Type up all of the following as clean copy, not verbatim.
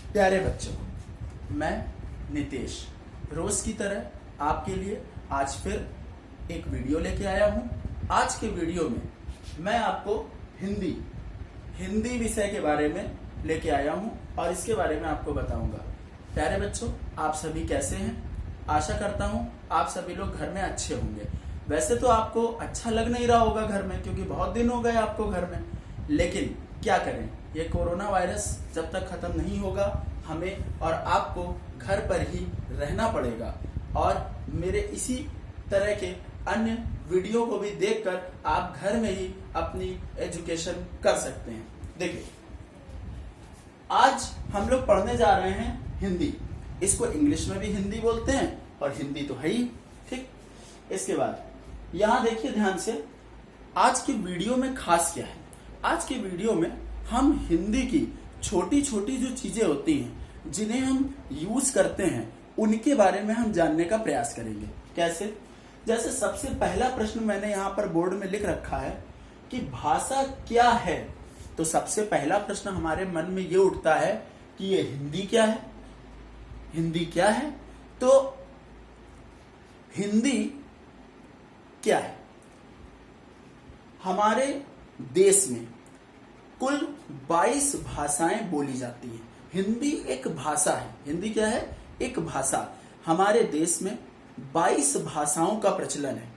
प्यारे बच्चों, मैं नितेश रोज की तरह आपके लिए आज फिर एक वीडियो लेके आया हूं। आज के वीडियो में मैं आपको हिंदी विषय के बारे में लेके आया हूं और इसके बारे में आपको बताऊंगा। प्यारे बच्चों, आप सभी कैसे हैं? आशा करता हूं आप सभी लोग घर में अच्छे होंगे। वैसे तो आपको अच्छा लग नहीं रहा होगा घर में, क्योंकि बहुत दिन हो गए आपको घर में, लेकिन क्या करें, ये कोरोना वायरस जब तक खत्म नहीं होगा हमें और आपको घर पर ही रहना पड़ेगा। और मेरे इसी तरह के अन्य वीडियो को भी देखकर आप घर में ही अपनी एजुकेशन कर सकते हैं। देखिए, आज हम लोग पढ़ने जा रहे हैं हिंदी। इसको इंग्लिश में भी हिंदी बोलते हैं और हिंदी तो है ही, ठीक। इसके बाद यहां देखिए ध्यान से, आज की वीडियो में खास क्या है। आज की वीडियो में हम हिंदी की छोटी छोटी जो चीजें होती हैं जिन्हें हम यूज करते हैं उनके बारे में हम जानने का प्रयास करेंगे। कैसे? जैसे सबसे पहला प्रश्न मैंने यहाँ पर बोर्ड में लिख रखा है कि भाषा क्या है। तो सबसे पहला प्रश्न हमारे मन में ये उठता है कि ये हिंदी क्या है। हिंदी क्या है? तो हिंदी क्या है? हमारे देश में कुल 22 भाषाएं बोली जाती हैं। हिंदी एक भाषा है। हिंदी क्या है? एक भाषा। हमारे देश में 22 भाषाओं का प्रचलन है।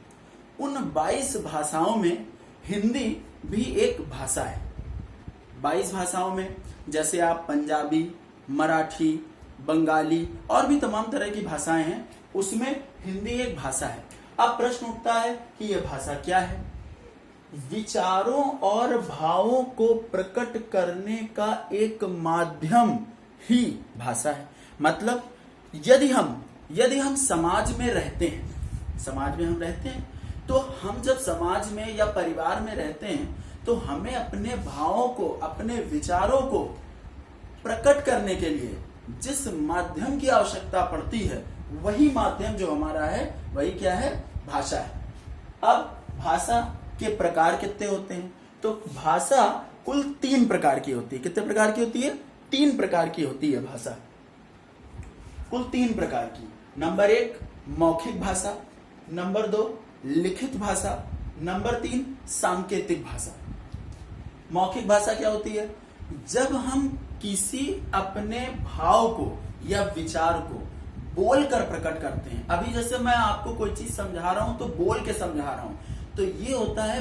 उन 22 भाषाओं में हिंदी भी एक भाषा है। 22 भाषाओं में जैसे आप पंजाबी, मराठी, बंगाली और भी तमाम तरह की भाषाएं हैं, उसमें हिंदी एक भाषा है। अब प्रश्न उठता है कि यह भाषा क्या है? विचारों और भावों को प्रकट करने का एक माध्यम ही भाषा है। मतलब यदि हम समाज में रहते हैं, समाज में हम रहते हैं, तो हम जब समाज में या परिवार में रहते हैं तो हमें अपने भावों को, अपने विचारों को प्रकट करने के लिए जिस माध्यम की आवश्यकता पड़ती है, वही माध्यम जो हमारा है वही क्या है? भाषा है। अब भाषा के प्रकार कितने होते हैं? तो भाषा कुल 3 प्रकार की होती है। कितने प्रकार की होती है? 3 प्रकार की होती है भाषा, कुल 3 प्रकार की। नंबर 1 मौखिक भाषा, नंबर 2 लिखित भाषा, नंबर 3 सांकेतिक भाषा। मौखिक भाषा क्या होती है? जब हम किसी अपने भाव को या विचार को बोलकर प्रकट करते हैं। अभी जैसे मैं आपको कोई चीज समझा रहा हूं तो बोल के समझा रहा हूं, तो ये होता है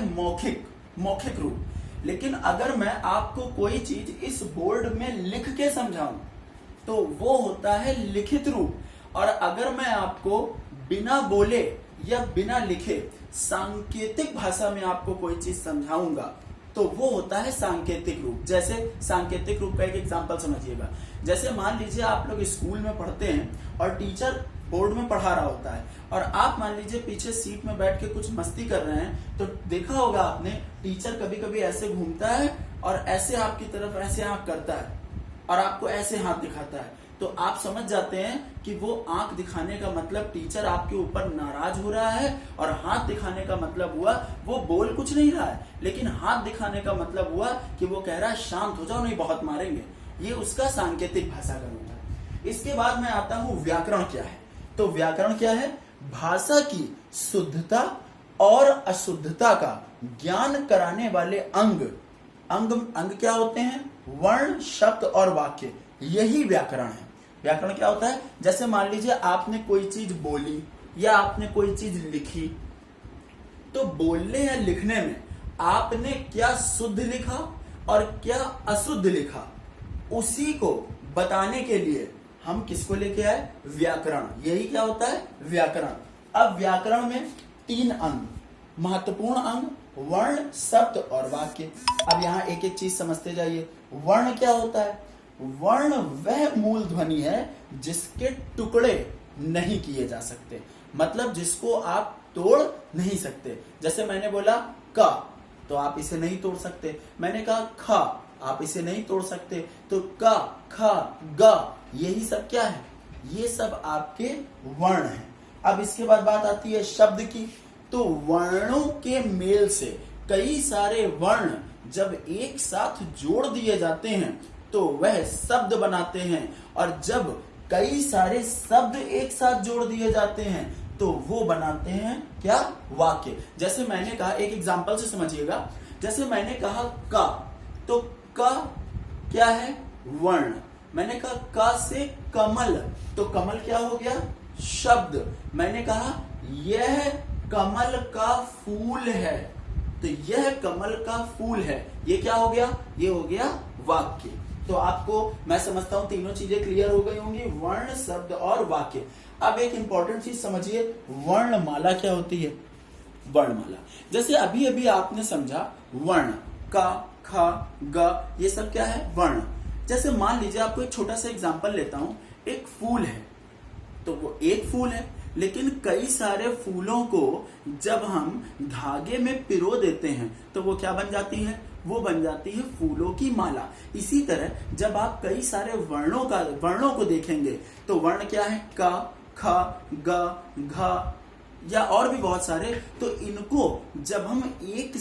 मौखिक रूप। लेकिन अगर मैं आपको कोई चीज इस बोर्ड में लिख के समझाऊं तो वो होता है लिखित रूप। और अगर मैं आपको बिना बोले या बिना लिखे सांकेतिक भाषा में आपको कोई चीज समझाऊंगा तो वो होता है सांकेतिक रूप। जैसे सांकेतिक रूप का एक एग्जांपल समझिएगा। जैसे मान लीजिए आप लोग स्कूल में पढ़ते हैं और टीचर बोर्ड में पढ़ा रहा होता है और आप मान लीजिए पीछे सीट में बैठ के कुछ मस्ती कर रहे हैं, तो देखा होगा आपने, टीचर कभी कभी ऐसे घूमता है और ऐसे आपकी तरफ ऐसे आंख करता है और आपको ऐसे हाथ दिखाता है। तो आप समझ जाते हैं कि वो आंख दिखाने का मतलब टीचर आपके ऊपर नाराज हो रहा है, और हाथ दिखाने का मतलब हुआ वो बोल कुछ नहीं रहा है, लेकिन हाथ दिखाने का मतलब हुआ कि वो कह रहा है शांत हो जाओ नहीं बहुत मारेंगे। ये उसका सांकेतिक भाषा का रूप है। इसके बाद मैं आता हूं व्याकरण क्या है। तो व्याकरण क्या है? भाषा की शुद्धता और अशुद्धता का ज्ञान कराने वाले अंग क्या होते हैं? वर्ण, शब्द और वाक्य, यही व्याकरण है। व्याकरण क्या होता है? जैसे मान लीजिए आपने कोई चीज बोली या आपने कोई चीज लिखी, तो बोलने या लिखने में आपने क्या शुद्ध लिखा और क्या अशुद्ध लिखा, उसी को बताने के लिए हम किसको लेके आए? व्याकरण। यही क्या होता है? व्याकरण। अब व्याकरण में 3 अंग, महत्वपूर्ण अंग, वर्ण, शब्द और वाक्य। अब यहाँ एक एक चीज समझते जाइए। वर्ण क्या होता है? वर्ण वह मूल ध्वनि है जिसके टुकड़े नहीं किए जा सकते, मतलब जिसको आप तोड़ नहीं सकते। जैसे मैंने बोला क, तो आप इसे नहीं तोड़ सकते। मैंने कहा ख, आप इसे नहीं तोड़ सकते। तो क, ख, ग, यही सब क्या है? ये सब आपके वर्ण हैं। अब इसके बाद बात आती है शब्द की। तो वर्णों के मेल से कई सारे वर्ण जब एक साथ जोड़ दिए जाते हैं तो वह शब्द बनाते हैं, और जब कई सारे शब्द एक साथ जोड़ दिए जाते हैं तो वो बनाते हैं क्या? वाक्य। जैसे मैंने कहा, एक एग्जांपल से समझिएगा, जैसे मैंने कहा का, तो का क्या है? वर्ण। मैंने कहा का से कमल, तो कमल क्या हो गया? शब्द। मैंने कहा यह कमल का फूल है, तो यह कमल का फूल है, ये क्या हो गया? ये हो गया वाक्य। तो आपको मैं समझता हूं तीनों चीजें क्लियर हो गई होंगी, वर्ण, शब्द और वाक्य। अब एक इंपॉर्टेंट चीज समझिए, वर्णमाला क्या होती है? वर्णमाला, जैसे अभी अभी आपने समझा वर्ण, का, ख, ग, ये सब क्या है? वर्ण। जैसे मान लीजिए, आपको एक छोटा सा एग्जांपल लेता हूं, एक फूल है, तो वो एक फूल है, लेकिन कई सारे फूलों को जब हम धागे में पिरो देते हैं तो वो क्या बन जाती है? वो बन जाती है फूलों की माला। इसी तरह जब आप कई सारे वर्णों को देखेंगे तो वर्ण क्या है? का, ख, ग, घ या और भी बहुत सारे, तो इनको जब हम एक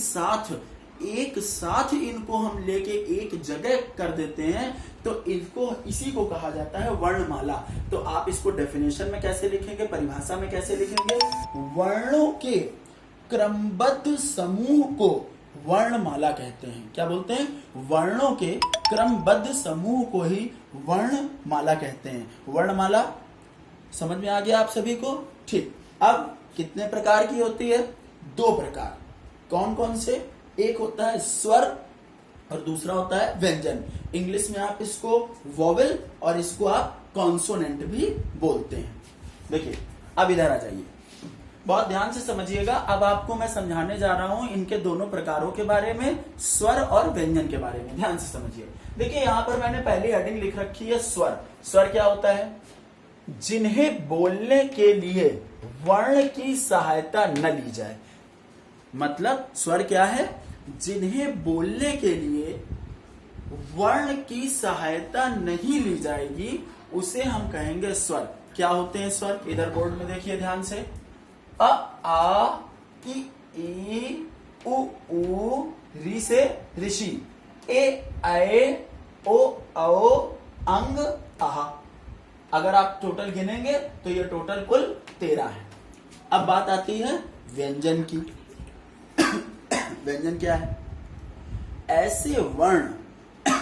साथ इनको हम लेके एक जगह कर देते हैं तो इसी को कहा जाता है वर्णमाला। तो आप इसको डेफिनेशन में कैसे लिखेंगे, परिभाषा में कैसे लिखेंगे? वर्णों के क्रमबद्ध समूह को वर्णमाला कहते हैं। क्या बोलते हैं? वर्णों के क्रमबद्ध समूह को ही वर्णमाला कहते हैं। वर्णमाला समझ में आ गया आप सभी को? ठीक। अब कितने प्रकार की होती है? 2 प्रकार। कौन कौन से? एक होता है स्वर और दूसरा होता है व्यंजन। इंग्लिश में आप इसको वोवेल और इसको आप कॉन्सोनेंट भी बोलते हैं। देखिए, अब इधर आ जाइए, बहुत ध्यान से समझिएगा। अब आपको मैं समझाने जा रहा हूं इनके दोनों प्रकारों के बारे में, स्वर और व्यंजन के बारे में। ध्यान से समझिए। देखिए, यहां पर मैंने पहली हेडिंग लिख रखी है स्वर। स्वर क्या होता है? जिन्हें बोलने के लिए वर्ण की सहायता न ली जाए। मतलब स्वर क्या है? जिन्हें बोलने के लिए वर्ण की सहायता नहीं ली जाएगी उसे हम कहेंगे स्वर। क्या होते हैं स्वर? इधर बोर्ड में देखिए ध्यान से। अ, आ, ई, उ, री से ऋषि, ए, ऐ, ओ, औ, अंग, आहा। अगर आप टोटल गिनेंगे तो ये टोटल कुल 13 है। अब बात आती है व्यंजन की। व्यंजन क्या है? ऐसे वर्ण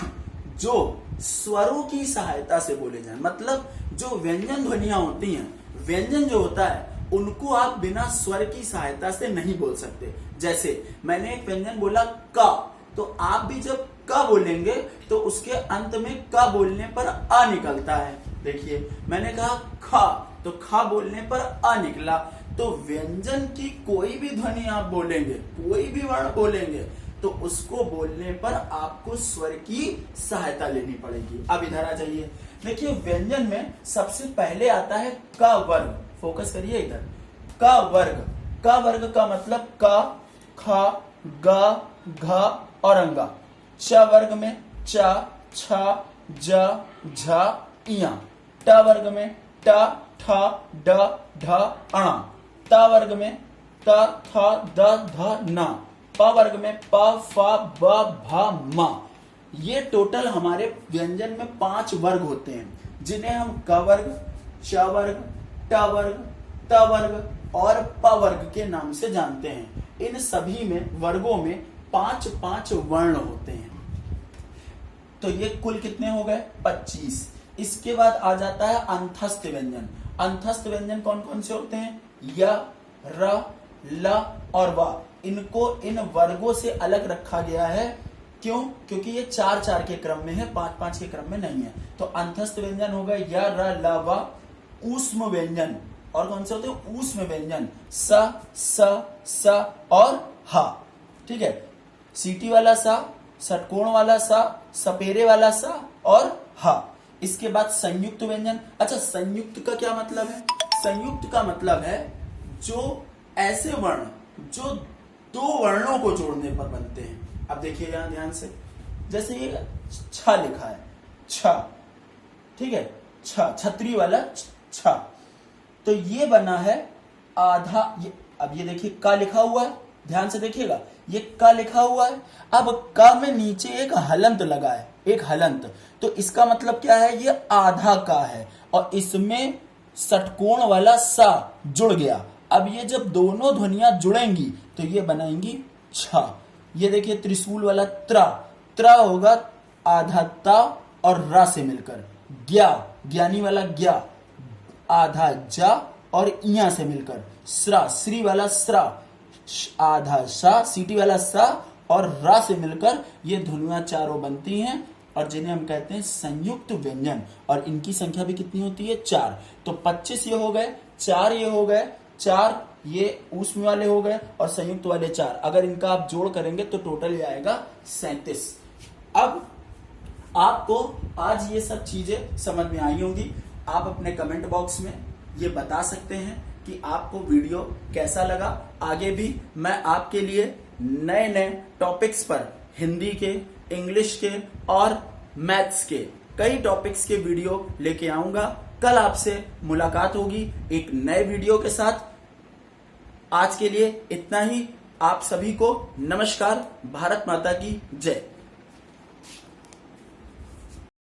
जो स्वरों की सहायता से बोले जाएं। मतलब जो व्यंजन ध्वनियां होती हैं, व्यंजन जो होता है उनको आप बिना स्वर की सहायता से नहीं बोल सकते। जैसे मैंने एक व्यंजन बोला का, तो आप भी जब का बोलेंगे तो उसके अंत में का बोलने पर आ निकलता है। देखिए, मैंने कहा खा, तो खा बोलने पर आ निकला। तो व्यंजन की कोई भी ध्वनि आप बोलेंगे, कोई भी वर्ण बोलेंगे, तो उसको बोलने पर आपको स्वर की सहायता लेनी पड़ेगी। अब इधर आ जाइए। देखिए, व्यंजन में सबसे पहले आता है का वर्ग। फोकस करिए इधर। का वर्ग। का वर्ग का मतलब का, खा, गा, घा और अंगा। च वर्ग में चा, छा, ज, झा, इया। ट वर्ग में ट, ठ, ड, ढ, अणा। ता वर्ग में त, थ, द, ध, न। प वर्ग में प, फ, ब, भ, म। ये टोटल हमारे व्यंजन में 5 वर्ग होते हैं, जिन्हें हम क वर्ग, च वर्ग, ट वर्ग, त वर्ग और प वर्ग के नाम से जानते हैं। इन सभी में वर्गों में 5-5 वर्ण होते हैं। तो ये कुल कितने हो गए? 25। इसके बाद आ जाता है अंतस्थ व्यंजन। अंतस्थ व्यंजन कौन कौन से होते हैं? य, र, ल और व। इनको इन वर्गों से अलग रखा गया है। क्यों? क्योंकि ये 4-4 के क्रम में है, 5-5 के क्रम में नहीं है। तो अंतस्थ व्यंजन हो गए य, र, ल, व। ऊष्म व्यंजन और कौन से होते हैं? ऊष्म व्यंजन स, स और ह। ठीक है, सीटी वाला सा, षटकोण वाला सा, सपेरे वाला सा और ह। इसके बाद संयुक्त व्यंजन। अच्छा, संयुक्त का क्या मतलब है? संयुक्त का मतलब है जो ऐसे वर्ण जो 2 वर्णों को जोड़ने पर बनते हैं। अब देखिए यहां ध्यान से, जैसे ये छ लिखा है, छ, ठीक है, छ, छतरी वाला छ, तो ये बना है आधा। अब ये देखिए का लिखा हुआ है, ध्यान से देखिएगा, ये क लिखा हुआ है। अब क में नीचे एक हलंत लगा है, एक हलंत, तो इसका मतलब क्या है, ये आधा का है और इसमें षटकोण वाला सा जुड़ गया। अब ये जब दोनों ध्वनियां जुड़ेंगी तो ये बनाएंगी छ। ये देखिए त्रिशूल वाला त्रा, त्रा होगा आधा ता और रा से मिलकर, ज्ञा, ज्ञानी वाला ज्ञा, आधा जा और इया से मिलकर, श्रा, श्री वाला श्रा, आधा सा, सीटी वाला सा और रा से मिलकर ये ध्वनियां चारों बनती हैं और जिन्हें हम कहते हैं संयुक्त व्यंजन। और इनकी संख्या भी कितनी होती है, 4। तो 25 ये हो गए, 4 ये हो गए, 4 ये ऊष्म वाले हो गए और संयुक्त वाले 4। अगर इनका आप जोड़ करेंगे तो टोटल ये आएगा 37। अब आपको आज ये सब चीजें समझ में आई होंगी। आप अपने कमेंट बॉक्स में ये बता सकते हैं कि आपको वीडियो कैसा लगा। आगे भी मैं आपके लिए नए नए टॉपिक्स पर हिंदी के, इंग्लिश के और मैथ्स के कई टॉपिक्स के वीडियो लेके आऊंगा। कल आपसे मुलाकात होगी एक नए वीडियो के साथ। आज के लिए इतना ही। आप सभी को नमस्कार। भारत माता की जय।